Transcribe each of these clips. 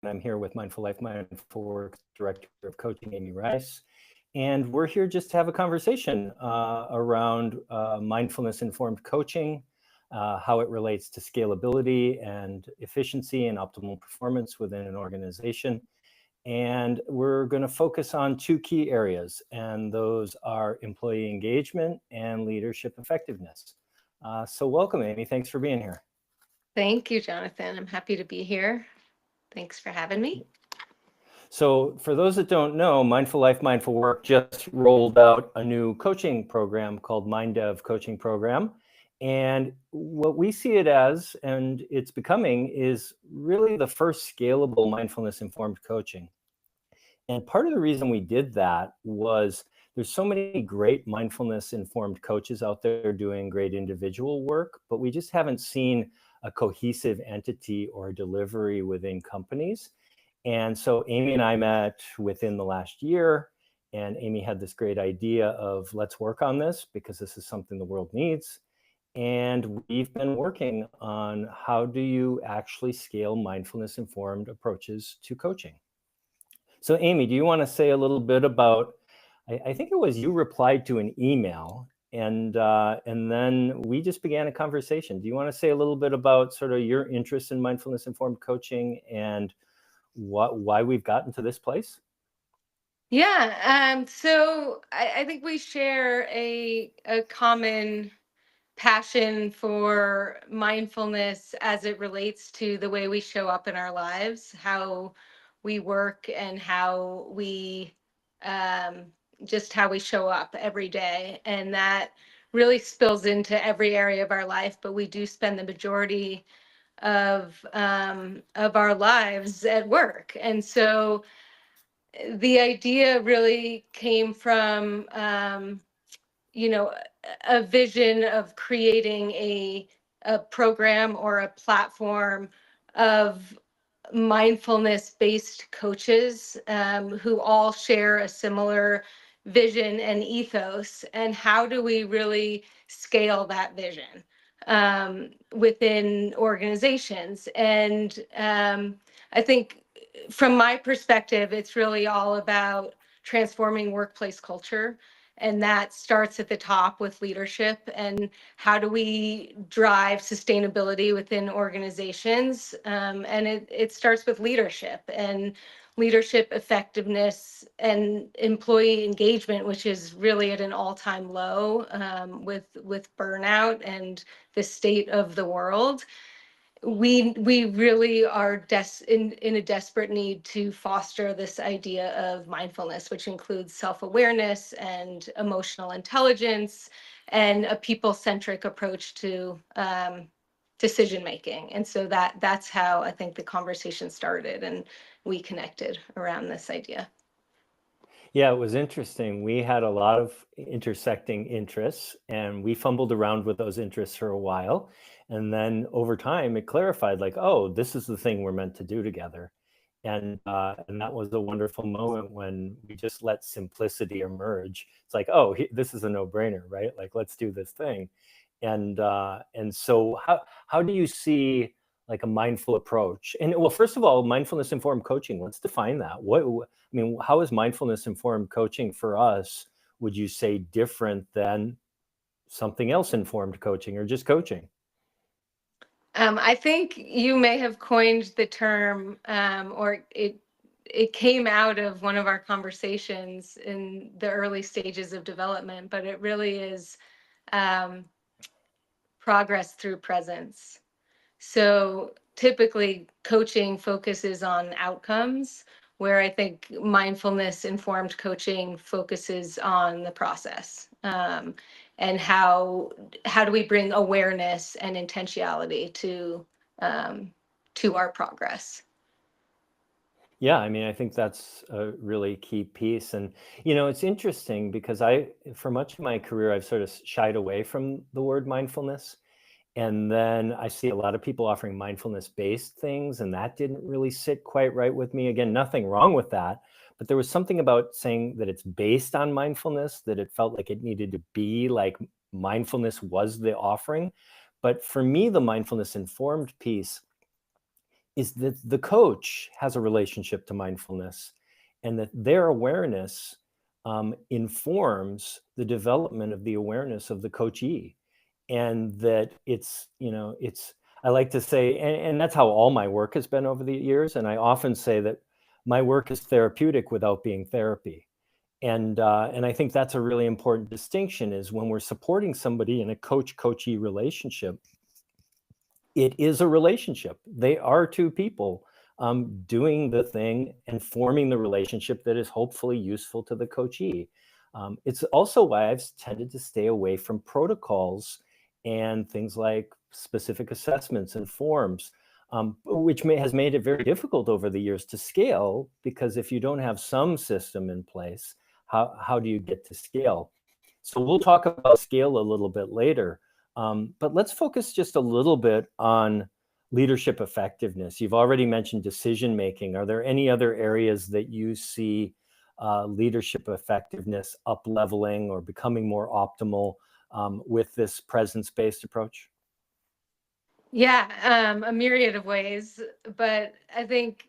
I'm here with Mindful Life, Mindful Work Director of Coaching, Amy Rice. And we're here just to have a conversation around mindfulness-informed coaching, how it relates to scalability and efficiency and optimal performance within an organization. And we're going to focus on two key areas, and those are employee engagement and leadership effectiveness. So welcome, Amy. Thanks for being here. Thank you, Jonathan. I'm happy to be here. Thanks for having me. So for those that don't know, Mindful Life, Mindful Work just rolled out a new coaching program called MindDev Coaching Program. And what we see it as, and it's becoming, is really the first scalable mindfulness-informed coaching. And part of the reason we did that was there's so many great mindfulness-informed coaches out there doing great individual work, but we just haven't seen a cohesive entity or delivery within companies. And so Amy and I met within the last year, and Amy had this great idea of let's work on this because this is something the world needs. And we've been working on how do you actually scale mindfulness-informed approaches to coaching. So Amy, do you want to say a little bit about, I think it was you replied to an email and then we just began a conversation. Do you want to say a little bit about sort of your interest in mindfulness-informed coaching and why we've gotten to this place? Yeah, so I think we share a common passion for mindfulness as it relates to the way we show up in our lives, how we work, and how we just how we show up every day. And that really spills into every area of our life, but we do spend the majority of our lives at work. And so the idea really came from a vision of creating a program or a platform of mindfulness-based coaches who all share a similar vision and ethos. And how do we really scale that vision within organizations? And I think from my perspective, it's really all about transforming workplace culture. And that starts at the top with leadership. And how do we drive sustainability within organizations? And it starts with leadership and leadership effectiveness and employee engagement, which is really at an all-time low with burnout and the state of the world. We really are in a desperate need to foster this idea of mindfulness, which includes self-awareness and emotional intelligence and a people-centric approach to decision making. And so that's how I think the conversation started, and we connected around this idea. Yeah, it was interesting. We had a lot of intersecting interests, and we fumbled around with those interests for a while. And then over time, it clarified like, oh, this is the thing we're meant to do together. And that was a wonderful moment when we just let simplicity emerge. It's like, oh, this is a no-brainer, right? Like, let's do this thing. And so how do you see like a mindful approach? And well, first of all, mindfulness informed coaching, let's define that. I mean, how is mindfulness informed coaching for us, would you say, different than something else informed coaching or just coaching? I think you may have coined the term, or it came out of one of our conversations in the early stages of development, but it really is progress through presence. So typically coaching focuses on outcomes, where I think mindfulness informed coaching focuses on the process. And how do we bring awareness and intentionality to our progress? Yeah, I mean, I think that's a really key piece. And, it's interesting because for much of my career, I've sort of shied away from the word mindfulness. And then I see a lot of people offering mindfulness-based things, and that didn't really sit quite right with me. Again, nothing wrong with that, but there was something about saying that it's based on mindfulness that it felt like it needed to be like mindfulness was the offering. But for me, the mindfulness-informed piece is that the coach has a relationship to mindfulness, and that their awareness informs the development of the awareness of the coachee. And that it's, I like to say, and that's how all my work has been over the years. And I often say that my work is therapeutic without being therapy. And I think that's a really important distinction, is when we're supporting somebody in a coach-coachee relationship, it is a relationship. They are two people doing the thing and forming the relationship that is hopefully useful to the coachee. It's also why I've tended to stay away from protocols and things like specific assessments and forms, which has made it very difficult over the years to scale, because if you don't have some system in place, how do you get to scale? So we'll talk about scale a little bit later. But let's focus just a little bit on leadership effectiveness. You've already mentioned decision making. Are there any other areas that you see leadership effectiveness up leveling or becoming more optimal with this presence-based approach? Yeah, a myriad of ways, but I think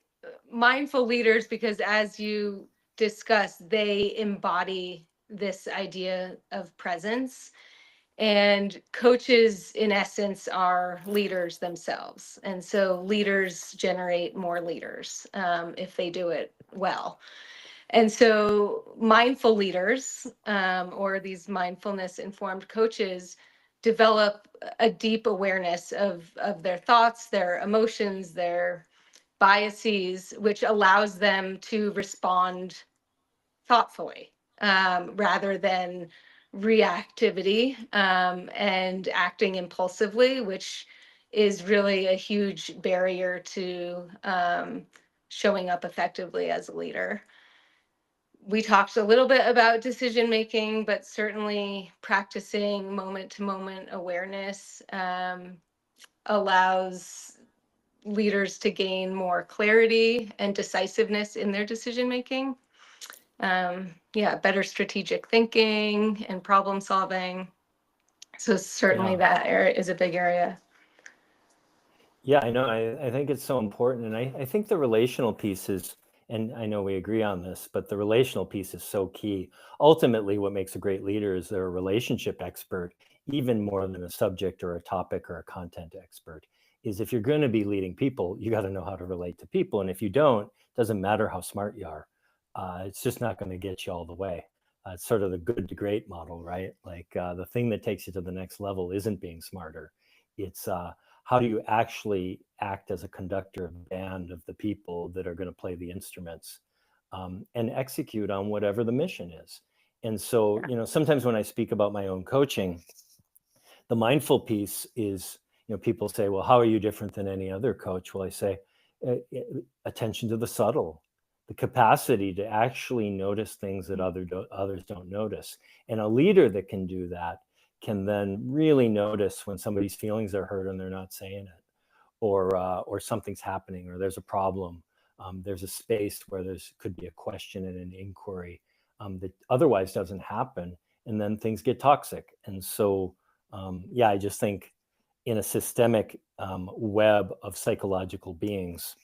mindful leaders, because as you discussed, they embody this idea of presence. And coaches, in essence, are leaders themselves. And so leaders generate more leaders if they do it well. And so mindful leaders, or these mindfulness informed coaches, develop a deep awareness of their thoughts, their emotions, their biases, which allows them to respond thoughtfully rather than reactivity and acting impulsively, which is really a huge barrier to showing up effectively as a leader. We talked a little bit about decision making, but certainly practicing moment to moment awareness allows leaders to gain more clarity and decisiveness in their decision making. Yeah, better strategic thinking and problem solving. So certainly Yeah. that area is a big area. Yeah, I know. I think it's so important. And I think the relational piece is, and I know we agree on this, but the relational piece is so key. Ultimately, what makes a great leader is they're a relationship expert, even more than a subject or a topic or a content expert. Is if you're going to be leading people, you got to know how to relate to people. And if you don't, it doesn't matter how smart you are. It's just not going to get you all the way. It's sort of the good to great model, right? Like the thing that takes you to the next level isn't being smarter. It's how do you actually act as a conductor of the band of the people that are going to play the instruments and execute on whatever the mission is. And so, sometimes when I speak about my own coaching, the mindful piece is, people say, well, how are you different than any other coach? Well, I say, attention to the subtle, the capacity to actually notice things that others don't notice. And a leader that can do that can then really notice when somebody's feelings are hurt and they're not saying it, or something's happening, or there's a problem. There's a space where there's could be a question and an inquiry that otherwise doesn't happen, and then things get toxic. And so, yeah, I just think in a systemic web of psychological beings,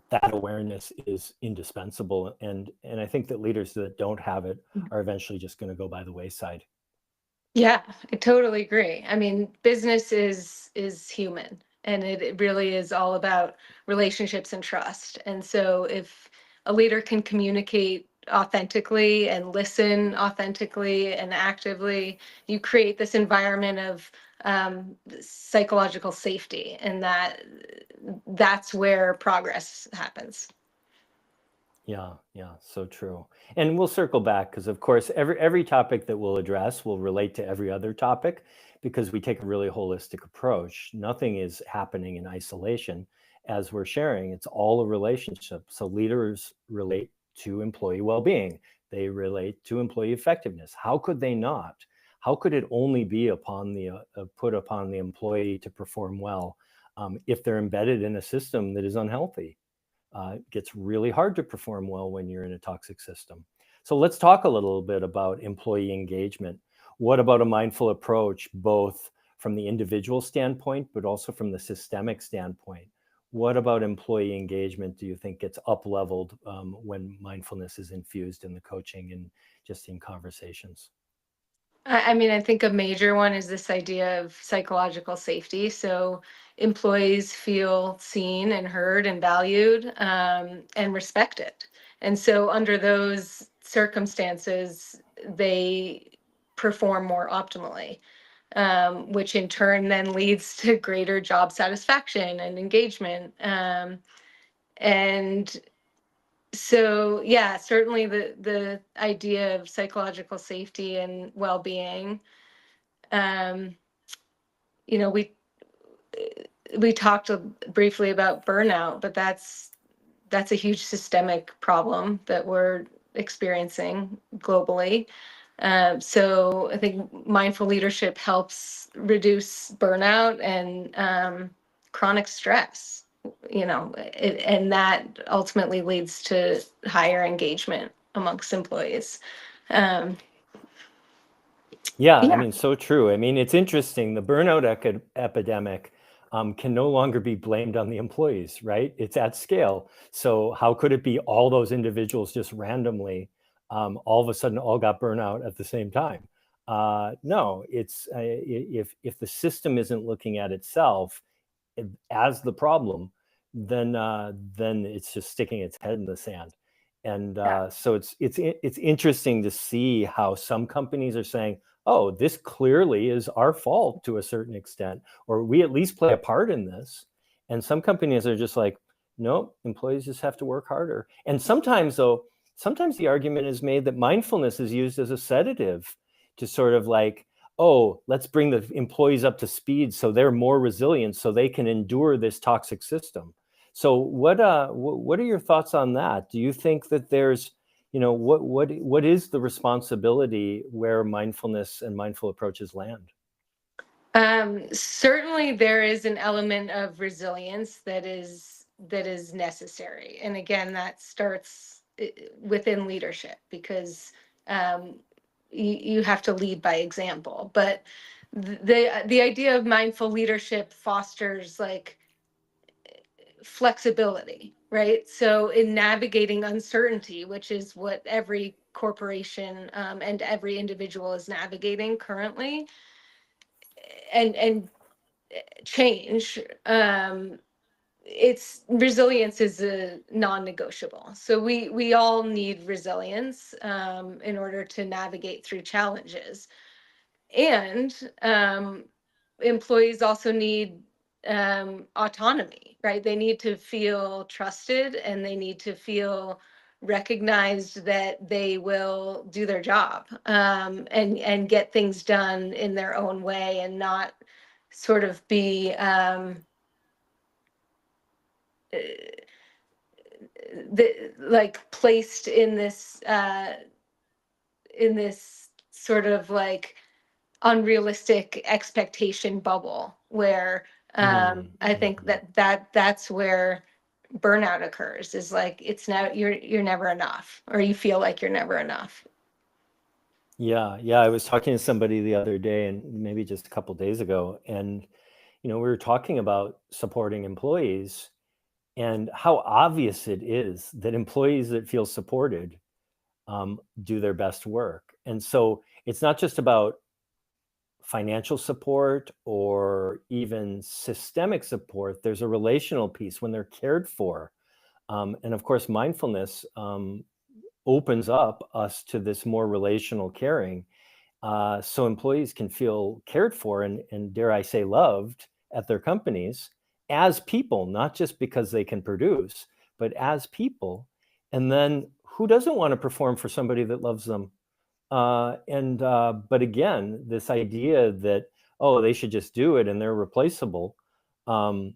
that awareness is indispensable. And I think that leaders that don't have it are eventually just going to go by the wayside. Yeah, I totally agree. I mean, business is human, and it really is all about relationships and trust. And so if a leader can communicate authentically and listen authentically and actively, you create this environment of psychological safety, and that's where progress happens. Yeah, so true. And we'll circle back because, of course, every topic that we'll address will relate to every other topic, because we take a really holistic approach. Nothing is happening in isolation. As we're sharing, it's all a relationship. So leaders relate to employee well-being. They relate to employee effectiveness. How could they not? How could it only be put upon the employee to perform well if they're embedded in a system that is unhealthy? It gets really hard to perform well when you're in a toxic system. So let's talk a little bit about employee engagement. What about a mindful approach, both from the individual standpoint, but also from the systemic standpoint? What about employee engagement do you think gets up leveled when mindfulness is infused in the coaching and just in conversations? I mean, I think a major one is this idea of psychological safety. So employees feel seen and heard and valued, and respected. And so under those circumstances, they perform more optimally, which in turn then leads to greater job satisfaction and engagement. And so, yeah, certainly the idea of psychological safety and well-being. Um, you know, we talked briefly about burnout, but that's a huge systemic problem that we're experiencing globally. So I think mindful leadership helps reduce burnout and chronic stress. And that ultimately leads to higher engagement amongst employees. Um, Yeah, I yeah. mean, so true. I mean, it's interesting. The burnout epidemic can no longer be blamed on the employees, right? It's at scale. So how could it be all those individuals just randomly, all of a sudden, all got burnout at the same time? No, it's if the system isn't looking at itself as the problem, then it's just sticking its head in the sand. And Yeah. so it's interesting to see how some companies are saying, "Oh, this clearly is our fault to a certain extent, or we at least play a part in this." And some companies are just like, "No, employees just have to work harder." And sometimes, though, sometimes the argument is made that mindfulness is used as a sedative to sort of like, oh, let's bring the employees up to speed so they're more resilient so they can endure this toxic system. So what are your thoughts on that? Do you think that there's, what is the responsibility where mindfulness and mindful approaches land? Certainly there is an element of resilience that is necessary. And again, that starts within leadership, because um, you have to lead by example. But the idea of mindful leadership fosters like flexibility, right? So in navigating uncertainty, which is what every corporation and every individual is navigating currently, and change, it's resilience is a non-negotiable. So we all need resilience in order to navigate through challenges. And employees also need autonomy, right? They need to feel trusted, and they need to feel recognized that they will do their job, and get things done in their own way, and not sort of be like placed in this sort of like unrealistic expectation bubble where I think Mhm. that's where burnout occurs, is like it's now you're never enough, or you feel like you're never enough. Yeah, yeah. I was talking to somebody the other day, and maybe just a couple days ago, and we were talking about supporting employees and how obvious it is that employees that feel supported do their best work. And so it's not just about financial support or even systemic support. There's a relational piece when they're cared for. And of course, mindfulness opens up us to this more relational caring, so employees can feel cared for and dare I say loved at their companies as people, not just because they can produce, but as people. And then who doesn't want to perform for somebody that loves them? And but again, this idea that, oh, they should just do it and they're replaceable. Um,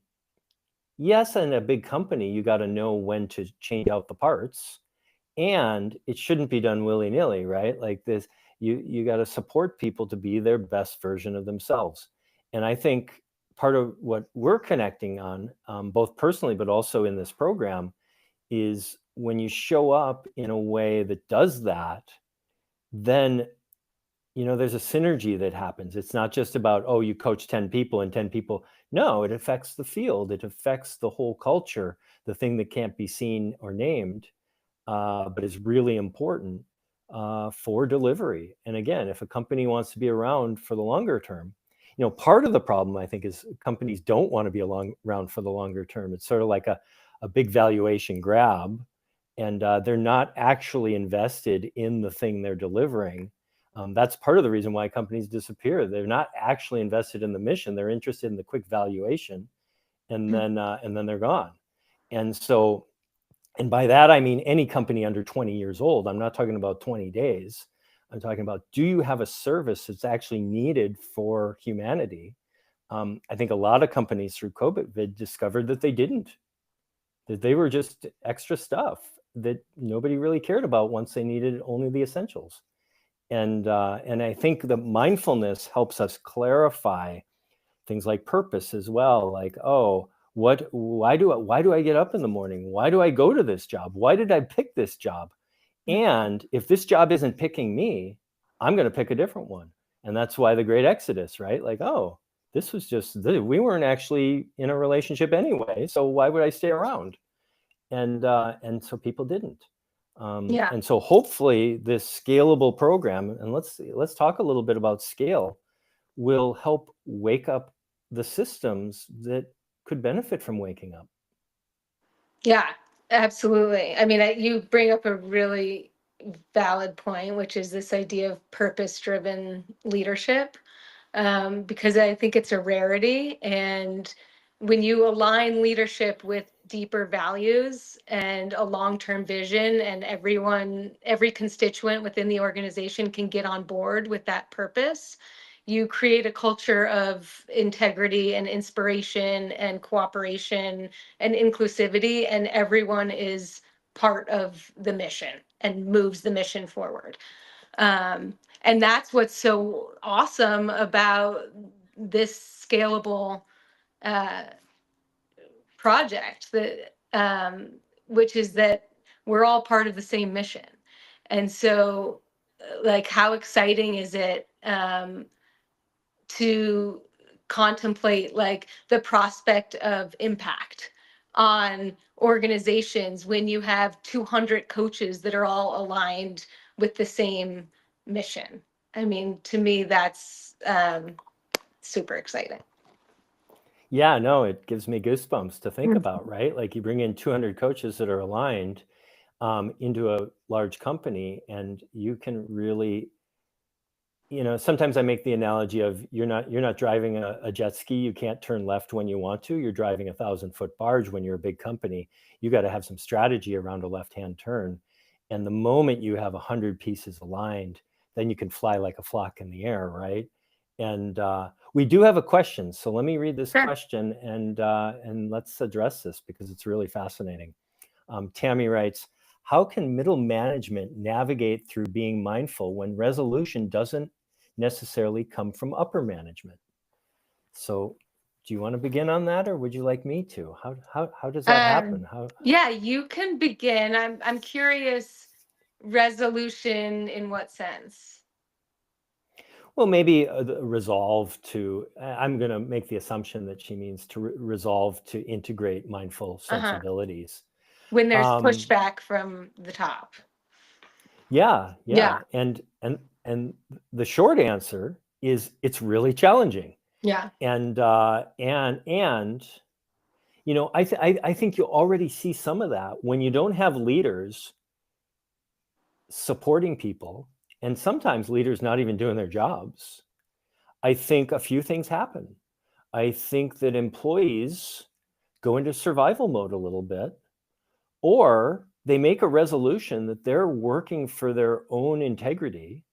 yes, in a big company, you got to know when to change out the parts, and it shouldn't be done willy-nilly, right? Like this, you got to support people to be their best version of themselves. And I think part of what we're connecting on, both personally but also in this program, is when you show up in a way that does that, then there's a synergy that happens. It's not just about, oh, you coach 10 people and 10 people No, it affects the field. It affects the whole culture, the thing that can't be seen or named, but is really important for delivery. And again, if a company wants to be around for the longer term, part of the problem, I think, is companies don't want to be around for the longer term. It's sort of like a big valuation grab, and they're not actually invested in the thing they're delivering. That's part of the reason why companies disappear. They're not actually invested in the mission. They're interested in the quick valuation, and then they're gone. And so, and by that I mean any company under 20 years old. I'm not talking about 20 days. I'm talking about, do you have a service that's actually needed for humanity? I think a lot of companies through COVID discovered that they didn't, that they were just extra stuff that nobody really cared about once they needed only the essentials. And I think the mindfulness helps us clarify things like purpose as well. Like, oh, why do I get up in the morning? Why do I go to this job? Why did I pick this job? And if this job isn't picking me, I'm going to pick a different one. And that's why the great exodus, right? Like, oh, this was just, we weren't actually in a relationship anyway, so why would I stay around? And so people didn't. Yeah. And so hopefully this scalable program, and let's talk a little bit about scale, will help wake up the systems that could benefit from waking up. Yeah, absolutely. I mean, you bring up a really valid point, which is this idea of purpose-driven leadership, because I think it's a rarity. And when you align leadership with deeper values and a long-term vision, and every constituent within the organization can get on board with that purpose, you create a culture of integrity and inspiration and cooperation and inclusivity, and everyone is part of the mission and moves the mission forward. And that's what's so awesome about this scalable uh, project, that which is that we're all part of the same mission. And so, like, how exciting is it to contemplate like the prospect of impact on organizations when you have 200 coaches that are all aligned with the same mission? I mean, to me, that's super exciting. Yeah, no, it gives me goosebumps to think about, right? Like, you bring in 200 coaches that are aligned into a large company, and you can really, sometimes I make the analogy of, you're not driving a jet ski. You can't turn left when you want to. You're driving 1,000-foot barge when you're a big company. You got to have some strategy around a left-hand turn. And the moment you have 100 pieces aligned, then you can fly like a flock in the air, right? And we do have a question. So let me read this question, and let's address this because it's really fascinating. Tammy writes, how can middle management navigate through being mindful when resolution doesn't necessarily come from upper management? So do you want to begin on that, or would you like me to? How does that happen? Yeah, you can begin. I'm curious, resolution in what sense? Well, maybe resolve to, I'm going to make the assumption that she means to resolve to integrate mindful sensibilities. When there's pushback from the top. Yeah. And the short answer is, it's really challenging. Yeah. And I think you already see some of that when you don't have leaders supporting people, and sometimes leaders not even doing their jobs. I think a few things happen. I think that employees go into survival mode a little bit, or they make a resolution that they're working for their own integrity,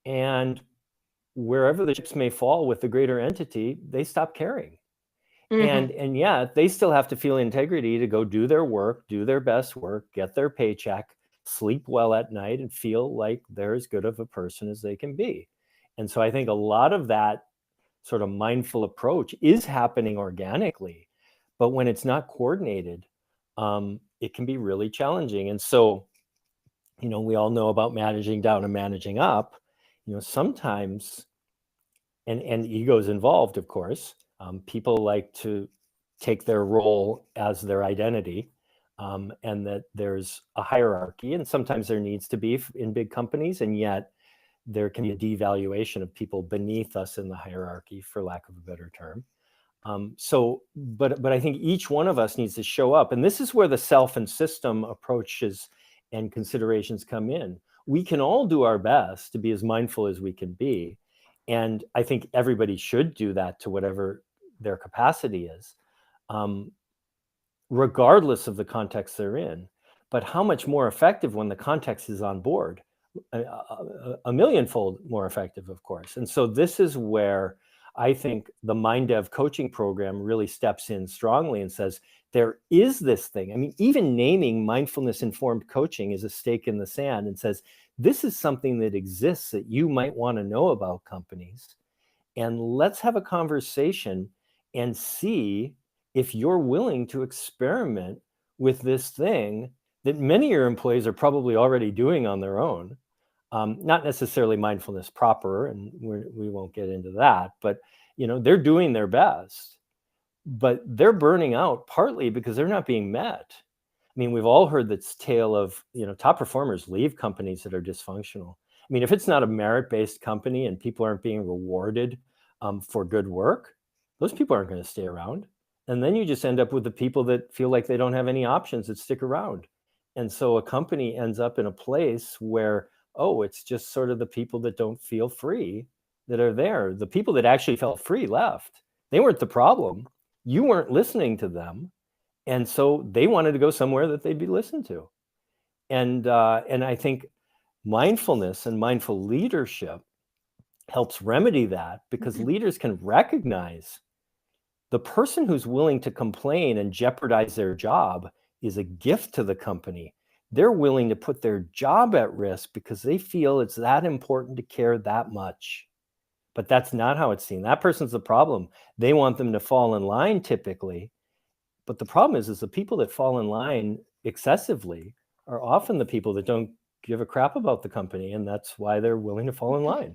and wherever the chips may fall with the greater entity, they stop caring. And yet they still have to feel integrity to go do their work, do their best work, get their paycheck, sleep well at night, and feel like they're as good of a person as they can be. And so I think a lot of that sort of mindful approach is happening organically, but when it's not coordinated, it can be really challenging. And so, we all know about managing down and managing up. Sometimes, and ego's involved, of course. People like to take their role as their identity, and that there's a hierarchy, and sometimes there needs to be in big companies, and yet there can be a devaluation of people beneath us in the hierarchy, for lack of a better term. But I think each one of us needs to show up, and this is where the self and system approaches and considerations come in. We can all do our best to be as mindful as we can be, and I think everybody should do that to whatever their capacity is, um, regardless of the context they're in. But how much more effective when the context is on board? A millionfold more effective, of course. And so this is where I think the Mind Dev coaching program really steps in strongly and says, there is this thing. I mean, even naming mindfulness informed coaching is a stake in the sand, and says, this is something that exists that you might want to know about, companies. And let's have a conversation and see if you're willing to experiment with this thing that many of your employees are probably already doing on their own. Not necessarily mindfulness proper, and we won't get into that, but they're doing their best, but they're burning out partly because they're not being met. I mean, we've all heard this tale of, top performers leave companies that are dysfunctional. I mean, if it's not a merit-based company and people aren't being rewarded for good work, those people aren't going to stay around. And then you just end up with the people that feel like they don't have any options that stick around. And so a company ends up in a place where, it's just sort of the people that don't feel free that are there. The people that actually felt free left. They weren't the problem. You weren't listening to them. And so they wanted to go somewhere that they'd be listened to. And I think mindfulness and mindful leadership helps remedy that, because leaders can recognize the person who's willing to complain and jeopardize their job is a gift to the company. They're willing to put their job at risk because they feel it's that important to care that much. But that's not how it's seen. That person's the problem. They want them to fall in line typically. But the problem is the people that fall in line excessively are often the people that don't give a crap about the company, and that's why they're willing to fall in line.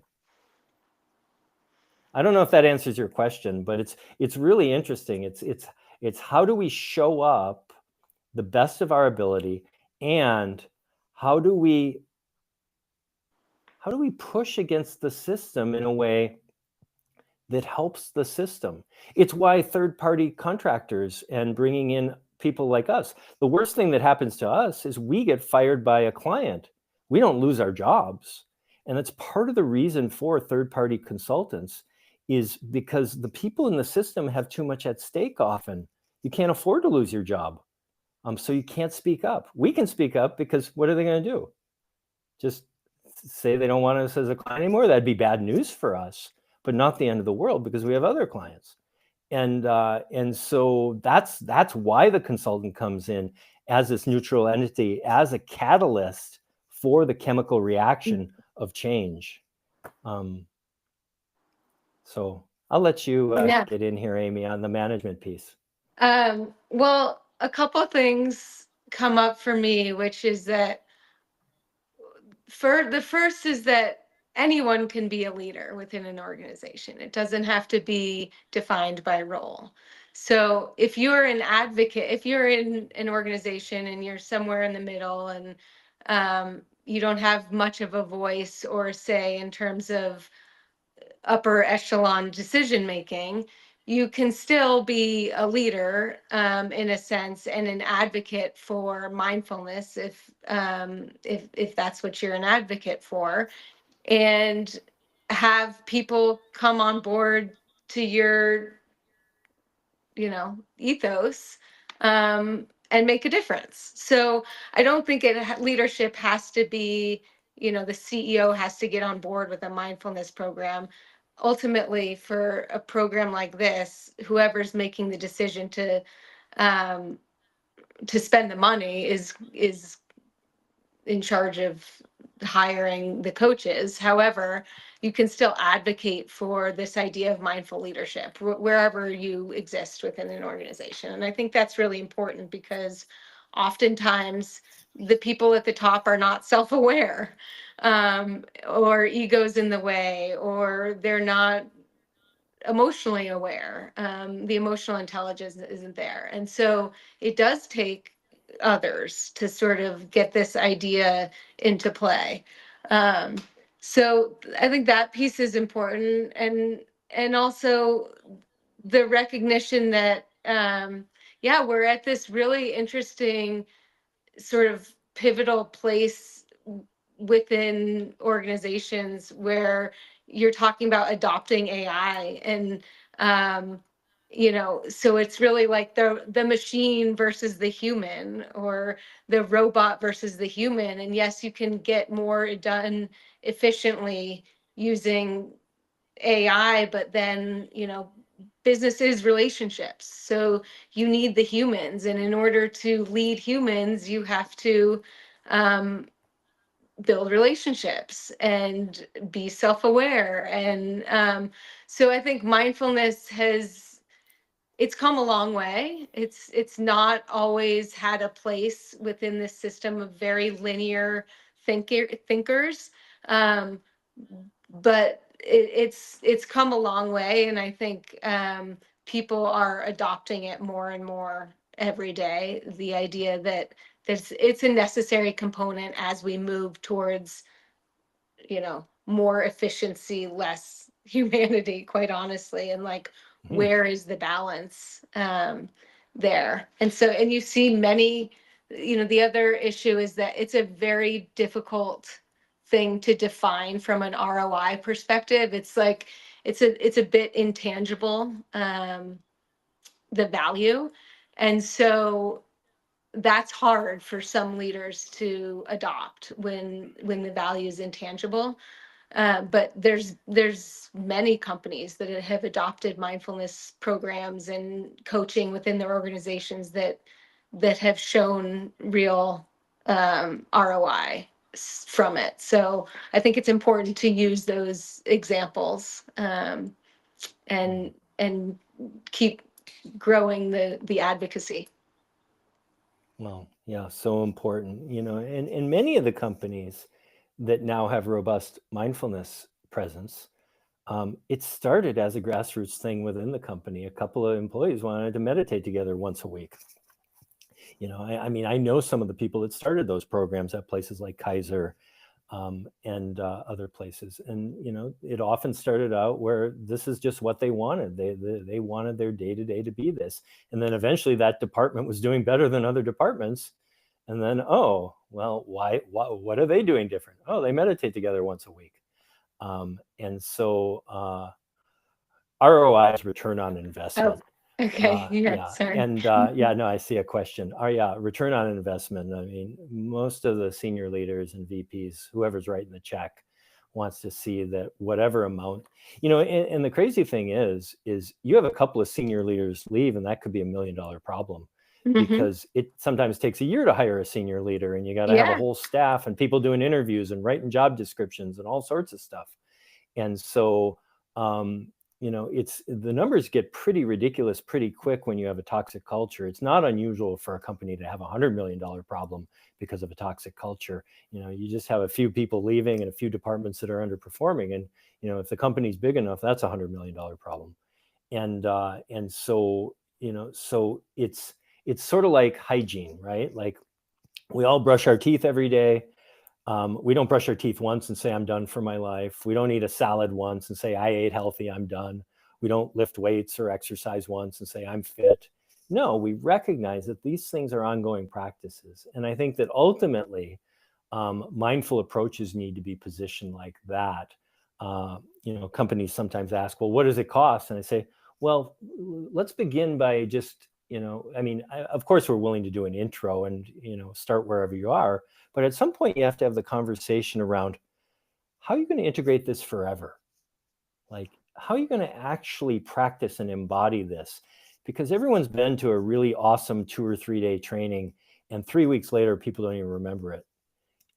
I don't know if that answers your question, but it's really interesting. It's how do we show up the best of our ability, and how do we push against the system in a way that helps the system? It's why third-party contractors and bringing in people like us, the worst thing that happens to us is we get fired by a client. We don't lose our jobs. And that's part of the reason for third-party consultants, is because the people in the system have too much at stake often. You can't afford to lose your job. So you can't speak up. We can speak up, because what are they going to do? Just say they don't want us as a client anymore? That'd be bad news for us, but not the end of the world, because we have other clients. And so that's why the consultant comes in as this neutral entity, as a catalyst for the chemical reaction of change. So I'll let you get in here, Amy, on the management piece. Well, a couple of things come up for me, which is that the first is that anyone can be a leader within an organization. It doesn't have to be defined by role. So if you're an advocate, if you're in an organization and you're somewhere in the middle, and you don't have much of a voice or say in terms of upper echelon decision making, you can still be a leader in a sense, and an advocate for mindfulness if that's what you're an advocate for, and have people come on board to your ethos and make a difference. So I don't think leadership has to be, the CEO has to get on board with a mindfulness program. Ultimately, for a program like this, whoever's making the decision to spend the money is in charge of hiring the coaches. However, you can still advocate for this idea of mindful leadership wherever you exist within an organization. And I think that's really important, because oftentimes the people at the top are not self-aware, or ego's in the way, or they're not emotionally aware. The emotional intelligence isn't there. And so it does take others to sort of get this idea into play. Um, so I think that piece is important, and also the recognition that yeah, we're at this really interesting sort of pivotal place within organizations where you're talking about adopting AI, and um, so it's really like the machine versus the human, or the robot versus the human. And yes, you can get more done efficiently using AI, but then, business is relationships. So you need the humans. And in order to lead humans, you have to um, build relationships and be self-aware. And so I think mindfulness it's come a long way. It's not always had a place within this system of very linear thinkers. Um, but it's come a long way, and I think people are adopting it more and more every day. The idea that it's a necessary component as we move towards more efficiency, less humanity, quite honestly. And like, Mhm. where is the balance there? And so, and you see many, the other issue is that it's a very difficult thing to define from an ROI perspective. It's like, it's a bit intangible, the value. And so that's hard for some leaders to adopt when the value is intangible. But there's many companies that have adopted mindfulness programs and coaching within their organizations that have shown real ROI from it. So I think it's important to use those examples, and keep growing the advocacy. Well, yeah, so important, and many of the companies that now have robust mindfulness presence, it started as a grassroots thing within the company. A couple of employees wanted to meditate together once a week. I mean, I know some of the people that started those programs at places like Kaiser, and other places. And it often started out where this is just what they wanted. They wanted their day to day to be this, and then eventually that department was doing better than other departments. And then, oh well, why? What are they doing different? Oh, they meditate together once a week. And so ROI is return on Oh, investment. okay. Yeah, Yeah, sorry. and yeah, no, I see a question. Oh, yeah, return on investment. I mean, most of the senior leaders and VPs, whoever's writing the check, wants to see that whatever amount, and the crazy thing is you have a couple of senior leaders leave, and that could be $1 million problem, Hmm. because it sometimes takes a year to hire a senior leader, and you got to have a Yeah. whole staff and people doing interviews and writing job descriptions and all sorts of stuff. And so, it's the numbers get pretty ridiculous pretty quick when you have a toxic culture. It's not unusual for a company to have $100 million problem because of a toxic culture. You just have a few people leaving and a few departments that are underperforming, and if the company's big enough, that's $100 million problem. And so so it's sort of like hygiene, right? Like, we all brush our teeth every day. We don't brush our teeth once and say, I'm done for my life. We don't eat a salad once and say, I ate healthy, I'm done. We don't lift weights or exercise once and say, I'm fit. No, we recognize that these things are ongoing practices. And I think that ultimately, mindful approaches need to be positioned like that. Companies sometimes ask, well, what does it cost? And I say, well, let's begin by just, I mean, of course, we're willing to do an intro and, start wherever you are. But at some point, you have to have the conversation around, how are you going to integrate this forever? Like, how are you going to actually practice and embody this? Because everyone's been to a really awesome 2 or 3 day training, and 3 weeks later, people don't even remember it.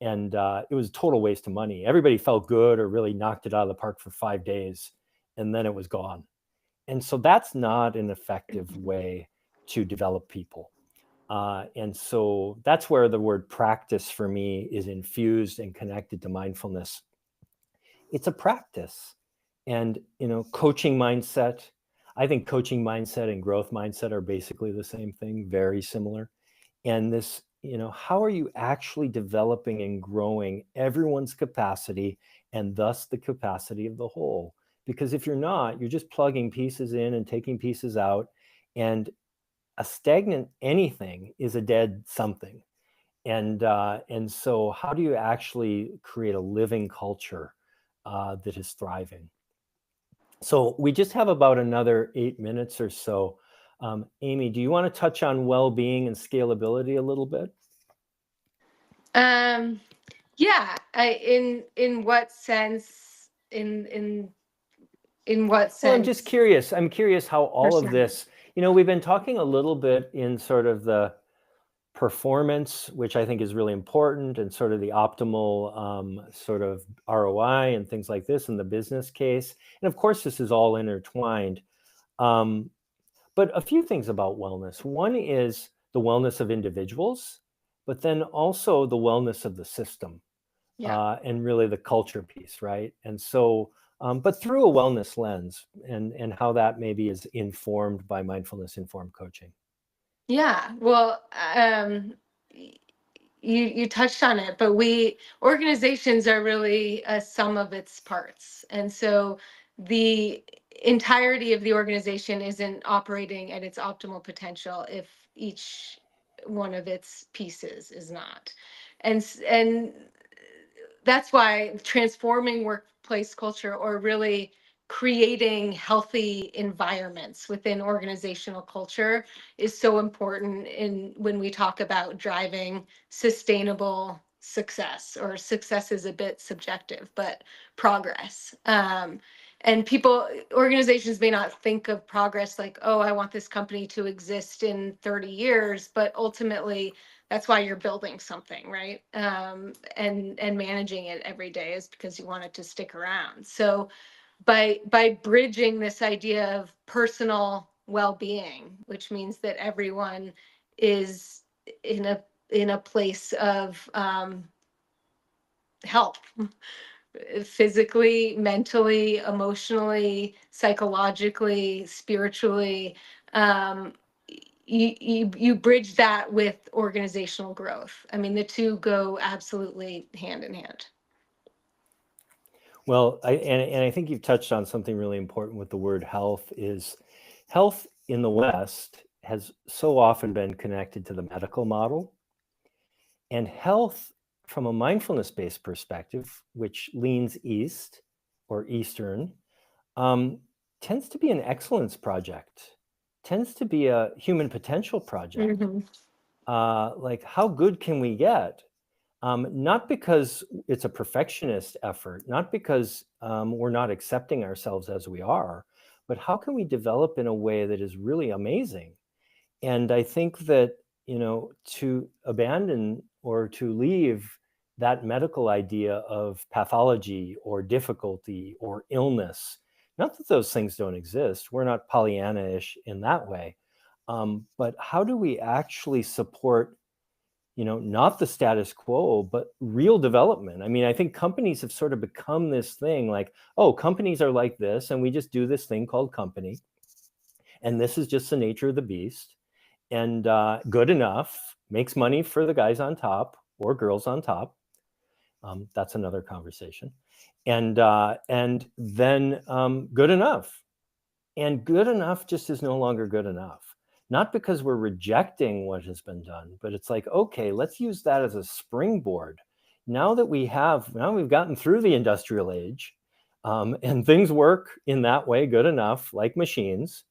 And it was a total waste of money. Everybody felt good or really knocked it out of the park for 5 days, and then it was gone. And so that's not an effective way to develop people. And so that's where the word practice for me is infused and connected to mindfulness. It's a practice. And, coaching mindset. I think coaching mindset and growth mindset are basically the same thing, very similar. And this, how are you actually developing and growing everyone's capacity and thus the capacity of the whole? Because if you're not, you're just plugging pieces in and taking pieces out. And a stagnant anything is a dead something. And so how do you actually create a living culture that is thriving? So we just have about another 8 minutes or so. Amy, do you want to touch on well-being and scalability a little bit? Yeah. In what sense? In what Well, I'm just sense? curious. I'm curious how all of Percent. this, we've been talking a little bit in sort of the performance, which I think is really important, and sort of the optimal sort of ROI and things like this in the business case. And of course, this is all intertwined. Um, but a few things about wellness. One is the wellness of individuals, but then also the wellness of the system, Yeah. and really the culture piece, right? And so, but through a wellness lens, and how that maybe is informed by mindfulness informed coaching. Yeah. Well, you touched on it, but organizations are really a sum of its parts. And so the entirety of the organization isn't operating at its optimal potential if each one of its pieces is not. And that's why transforming workplace culture, or really creating healthy environments within organizational culture, is so important in when we talk about driving sustainable success. Or success is a bit subjective, but progress. And organizations may not think of progress like, oh, I want this company to exist in 30 years, but ultimately that's why you're building something, right? And managing it every day is because you want it to stick around. So by bridging this idea of personal well-being, which means that everyone is in a place of health, physically, mentally, emotionally, psychologically, spiritually. Um, you bridge that with organizational growth. I mean, the two go absolutely hand in hand. Well, and I think you've touched on something really important with the word health. Is health in the West has so often been connected to the medical model, and health from a mindfulness-based perspective, which leans east or Eastern, um, tends to be an excellence project, tends to be a human potential project. Mm-hmm. Like, how good can we get? Not because it's a perfectionist effort, not because we're not accepting ourselves as we are, but how can we develop in a way that is really amazing? And I think that, to abandon or to leave that medical idea of pathology or difficulty or illness, not that those things don't exist, we're not Pollyanna-ish in that way, but how do we actually support, not the status quo, but real development? I mean, I think companies have sort of become this thing like, oh, companies are like this, and we just do this thing called company. And this is just the nature of the beast. And good enough makes money for the guys on top or girls on top. That's another conversation. And then good enough. And good enough just is no longer good enough. Not because we're rejecting what has been done, but it's like, okay, let's use that as a springboard. Now we've gotten through the industrial age, and things work in that way, good enough, like machines.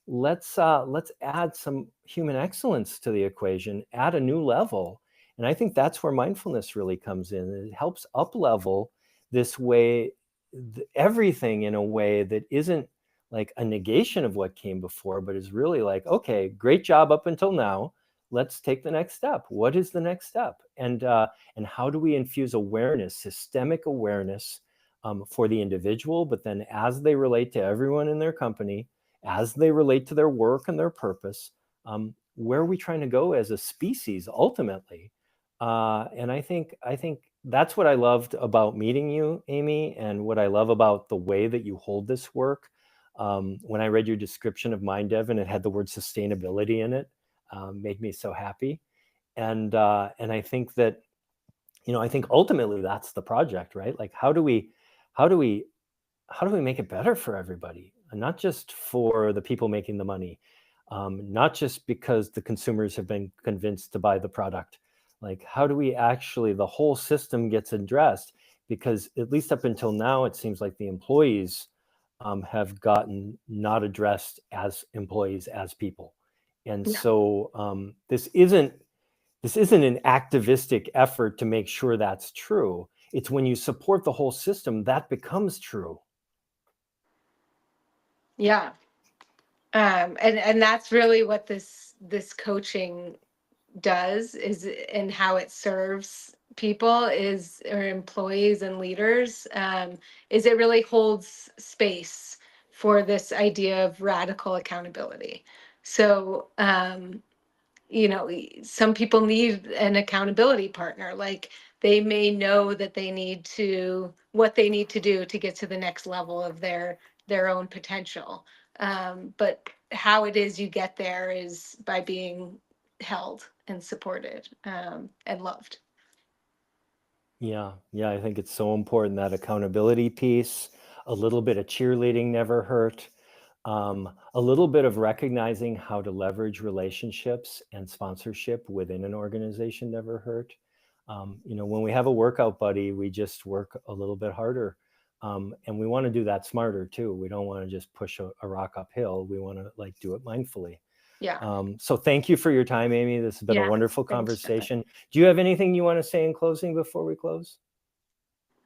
Let's add some human excellence to the equation, add a new level. And I think that's where mindfulness really comes in. It helps up level this way, everything in a way that isn't like a negation of what came before, but is really like, okay, great job up until now. Let's take the next step. What is the next step? And how do we infuse awareness, systemic awareness, for the individual, but then as they relate to everyone in their company, as they relate to their work and their purpose, where are we trying to go as a species ultimately? And I think that's what I loved about meeting you, Amy, and what I love about the way that you hold this work. When I read your description of MindDev and it had the word sustainability in it, made me so happy. And I think that, I think ultimately that's the project, right? Like, how do we make it better for everybody, and not just for the people making the money, not just because the consumers have been convinced to buy the product. Like, how do we actually, the whole system gets addressed? Because at least up until now, it seems like the employees have gotten not addressed as employees, as people. And Yeah. so this isn't an activistic effort to make sure that's true. It's when you support the whole system that becomes true. Yeah. And that's really what this coaching does, is, and how it serves people is, or employees and leaders, is it really holds space for this idea of radical accountability. So some people need an accountability partner. Like, they may know that they need to, what they need to do to get to the next level of their own potential. But how it is you get there is by being held and supported, and loved. Yeah, I think it's so important, that accountability piece. A little bit of cheerleading never hurt. A little bit of recognizing how to leverage relationships and sponsorship within an organization never hurt. When we have a workout buddy, we just work a little bit harder. And we want to do that smarter too. We don't want to just push a rock uphill. We want to like do it mindfully. Yeah. So thank you for your time, Amy. This has been a Yeah. wonderful Thanks, Jonathan. conversation. Do you have anything you want to say in closing before we close?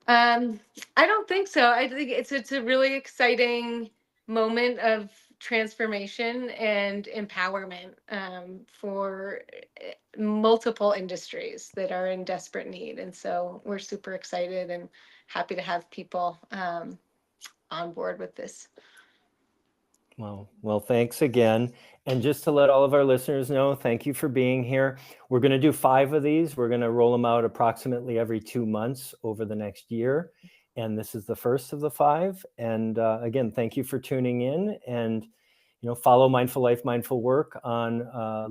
I don't think so. I think it's a really exciting moment of transformation and empowerment, for multiple industries that are in desperate need. And so we're super excited and happy to have people on board with this. Well, thanks again. And just to let all of our listeners know, thank you for being here. We're going to do 5 of these. We're going to roll them out approximately every 2 months over the next year. And this is the first of the 5. And again, thank you for tuning in. And follow Mindful Life, Mindful Work on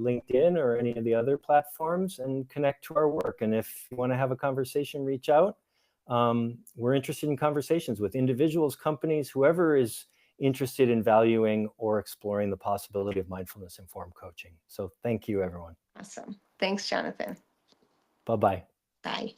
LinkedIn or any of the other platforms, and connect to our work. And if you want to have a conversation, reach out. We're interested in conversations with individuals, companies, whoever is interested in valuing or exploring the possibility of mindfulness informed coaching. So thank you, everyone. Awesome. Thanks, Jonathan. Bye-bye. Bye.